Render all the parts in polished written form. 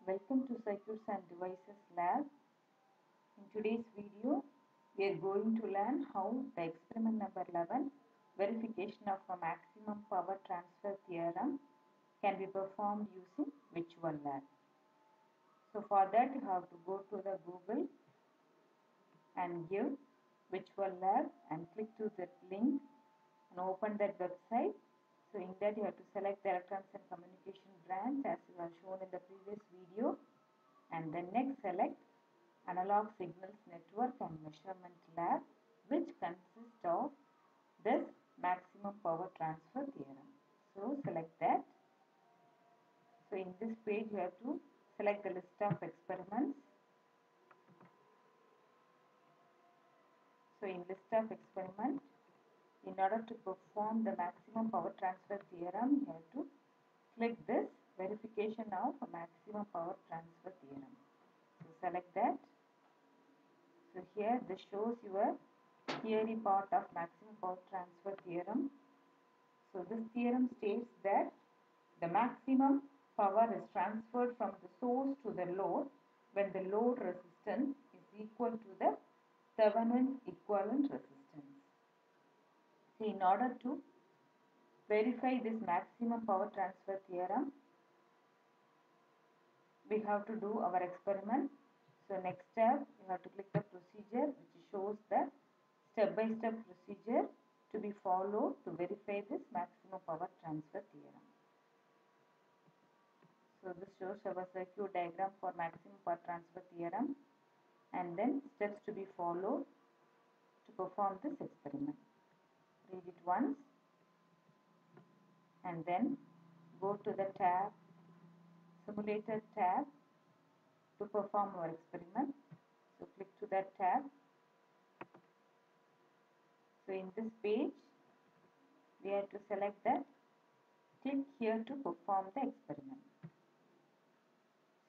Welcome to Circuits and Devices Lab. In today's video, we are going to learn how the experiment number 11, verification of a maximum power transfer theorem, can be performed using virtual lab. So for that, you have to go to the Google and give virtual lab and click to that link and open that website. So in that, you have to select the electronics and communication branch as you have shown in the previous video, and then next select analog signals network and measurement lab, which consists of this maximum power transfer theorem. So select that. So in this page you have to select the list of experiments. So in list of experiments, in order to perform the maximum power transfer theorem, you have to click this verification of a maximum power transfer theorem. So select that. So here this shows your theory part of maximum power transfer theorem. So this theorem states that the maximum power is transferred from the source to the load when the load resistance is equal to the Thevenin's equivalent resistance. So in order to verify this maximum power transfer theorem, we have to do our experiment. So next step, you have to click the procedure which shows the step-by-step procedure to be followed to verify this maximum power transfer theorem. So this shows our circuit diagram for maximum power transfer theorem and then steps to be followed to perform this experiment. Read it once and then go to the tab, simulator tab, to perform our experiment. So click to that tab. So in this page, we have to select that, click here to perform the experiment.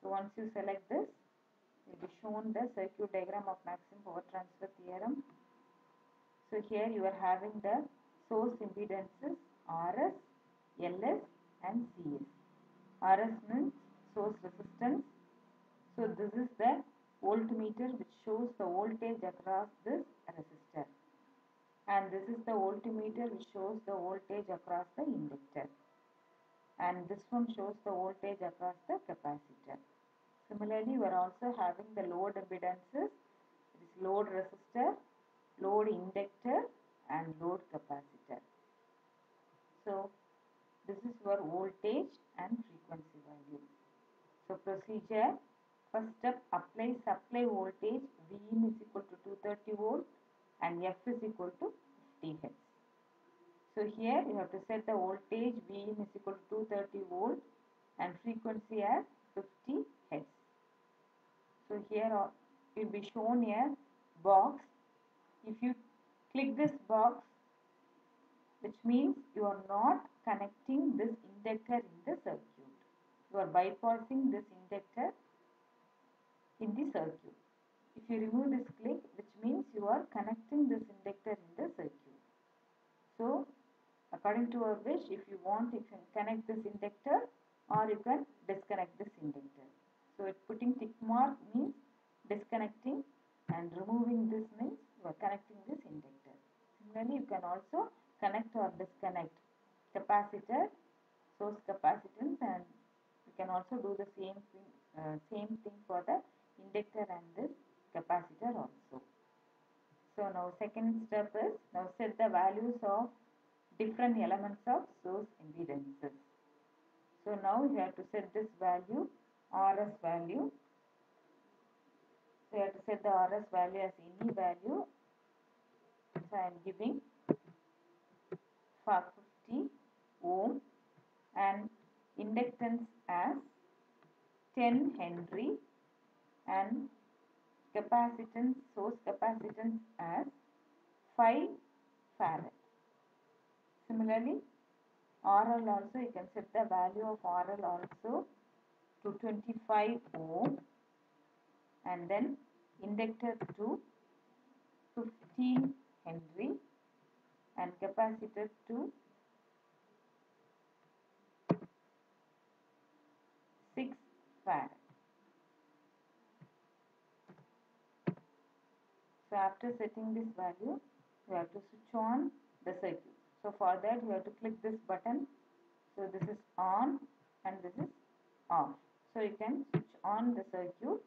So once you select this, it will be shown the circuit diagram of maximum power transfer theorem. So here you are having the source impedances RS, LS and CS. RS means source resistance. So this is the voltmeter which shows the voltage across this resistor. And this is the voltmeter which shows the voltage across the inductor. And this one shows the voltage across the capacitor. Similarly, we are also having the load impedances. It is load resistor, load inductor and load capacitor. So this is your voltage and frequency value. So procedure, first step, apply supply voltage Vin is equal to 230 volt and F is equal to 50 Hz. So here you have to set the voltage Vin is equal to 230 volt and frequency as 50 Hz. So here will be shown a box. If you click this box, which means you are not connecting this inductor in the circuit. You are bypassing this inductor in the circuit. If you remove this click, which means you are connecting this inductor in the circuit. So according to our wish, if you want, you can connect this inductor or you can disconnect this inductor. So putting tick mark means disconnecting and removing this means you are connecting this inductor. Similarly, you can also connect or disconnect capacitor, source capacitance, and you can also do the same thing for the inductor and this capacitor also. So now second step is, now set the values of different elements of source impedances. So now you have to set this value, RS value. So you have to set the RS value as any value. So I am giving 50 ohm and inductance as 10 Henry and capacitance, source capacitance as 5 Farad. Similarly, RL also, you can set the value of RL also to 25 ohm and then inductor to 15 Henry and capacitor to 6 Farad. So after setting this value, you have to switch on the circuit. So for that you have to click this button. So this is on and this is off. So you can switch on the circuit.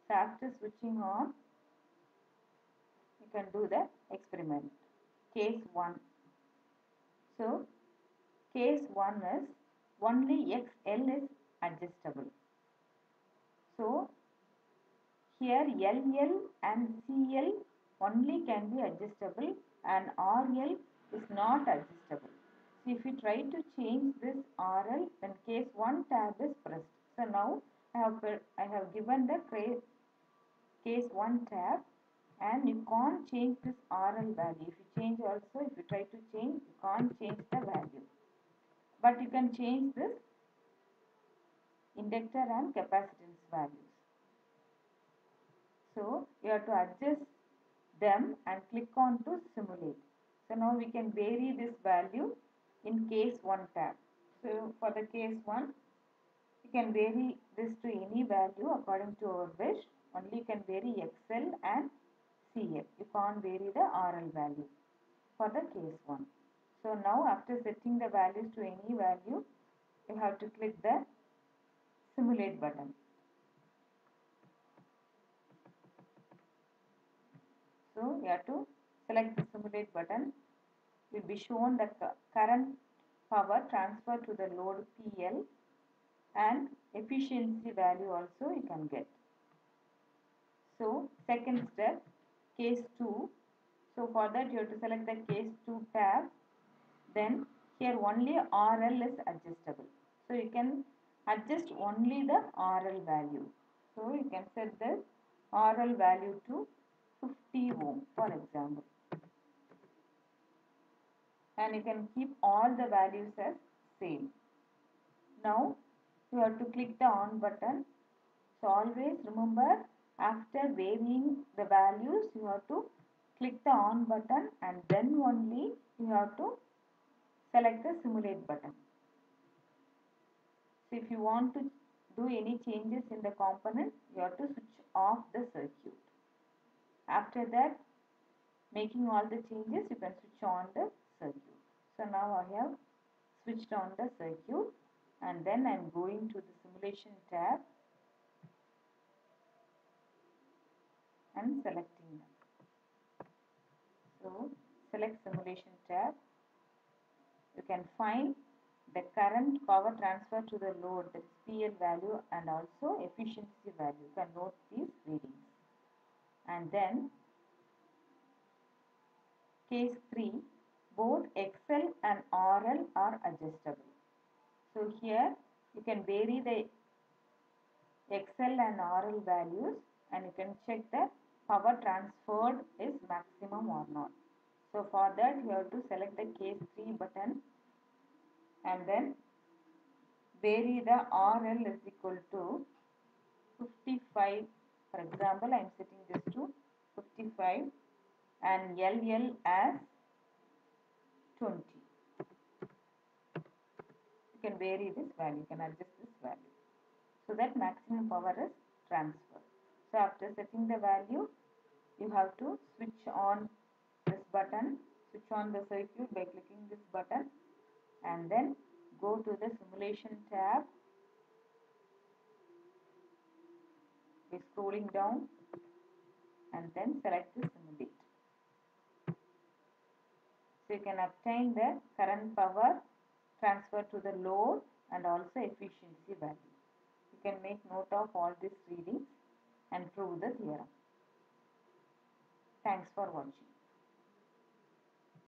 So after switching on, you can do the experiment. Case 1. So case 1 is only XL is adjustable. So here LL and CL only can be adjustable and RL is not adjustable. So if you try to change this RL, then case 1 tab is pressed. So now I have given the case 1 tab and you can't change this RL value. If you change also, if you try to change, you can't change the value. But you can change this inductor and capacitance values. So you have to adjust them and click on to simulate. So now we can vary this value in case 1 tab. So for the case 1, you can vary this to any value according to our wish. Only you can vary XL and CL. You can't vary the RL value for the case 1. So now after setting the values to any value, you have to click the simulate button. So you have to select the simulate button. Will be shown the current power transfer to the load PL and efficiency value also you can get. So second step, case 2. So for that you have to select the case 2 tab. Then here only RL is adjustable. So you can adjust only the RL value. So you can set the RL value to 50 ohm for example. And you can keep all the values as same. Now you have to click the on button. So always remember, after varying the values you have to click the on button and then only you have to select the simulate button. So if you want to do any changes in the component, you have to switch off the circuit. After that, making all the changes, you can switch on the circuit. So now I have switched on the circuit and then I am going to the simulation tab and selecting them. So select simulation tab. You can find the current power transfer to the load, that is PL value, and also efficiency value. You can note these readings. And then case 3, both XL and RL are adjustable. So here you can vary the XL and RL values and you can check the power transferred is maximum or not. So for that you have to select the case 3 button and then vary the RL is equal to 55. For example, I am setting this to 55 and LL as 20. You can vary this value, you can adjust this value. So that maximum power is transferred. So after setting the value, you have to switch on this button, switch on the circuit by clicking this button and then go to the simulation tab by scrolling down and then select the simulate. So you can obtain the current power transfer to the load and also efficiency value. You can make note of all these readings and prove the theorem. Thanks for watching.